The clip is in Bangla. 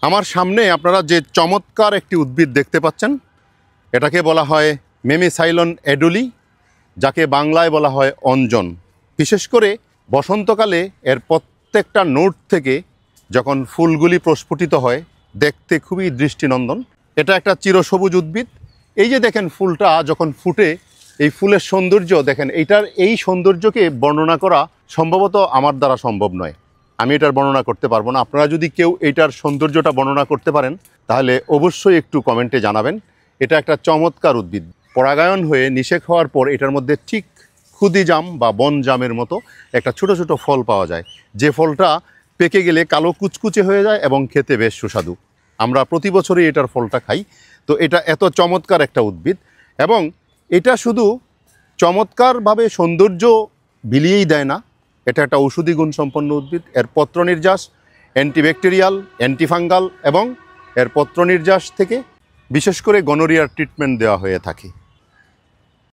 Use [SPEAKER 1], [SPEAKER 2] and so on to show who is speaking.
[SPEAKER 1] আমার সামনে আপনারা যে চমৎকার একটি উদ্ভিদ দেখতে পাচ্ছেন, এটাকে বলা হয় মেমিসাইলন এডুলি, যাকে বাংলায় বলা হয় অঞ্জন। বিশেষ করে বসন্তকালে এর প্রত্যেকটা নোট থেকে যখন ফুলগুলি প্রস্ফুটিত হয়, দেখতে খুবই দৃষ্টিনন্দন। এটা একটা চিরসবুজ উদ্ভিদ। এই যে দেখেন ফুলটা যখন ফুটে, এই ফুলের সৌন্দর্য দেখেন। এই সৌন্দর্যকে বর্ণনা করা সম্ভবত আমার দ্বারা সম্ভব নয়, আমি এটার বর্ণনা করতে পারবো না। আপনারা যদি কেউ এইটার সৌন্দর্যটা বর্ণনা করতে পারেন তাহলে অবশ্যই একটু কমেন্টে জানাবেন। এটা একটা চমৎকার উদ্ভিদ। পরাগায়ন হয়ে নিষেক হওয়ার পর এটার মধ্যে ঠিক খুদি জাম বা বন জামের মতো একটা ছোট ছোট ফল পাওয়া যায়, যে ফলটা পেকে গেলে কালো কুচকুচে হয়ে যায় এবং খেতে বেশ সুস্বাদু। আমরা প্রতি বছরই এটার ফলটা খাই। তো এটা এত চমৎকার একটা উদ্ভিদ, এবং এটা শুধু চমৎকারভাবে সৌন্দর্য বিলিয়েই দেয় না, এটা একটা ঔষধি গুণসম্পন্ন উদ্ভিদ। এর পত্র নির্যাস অ্যান্টিব্যাকটেরিয়াল, অ্যান্টিফাঙ্গাল, এবং এর পত্র নির্যাস থেকে বিশেষ করে গনোরিয়ার ট্রিটমেন্ট দেওয়া হয়ে থাকে।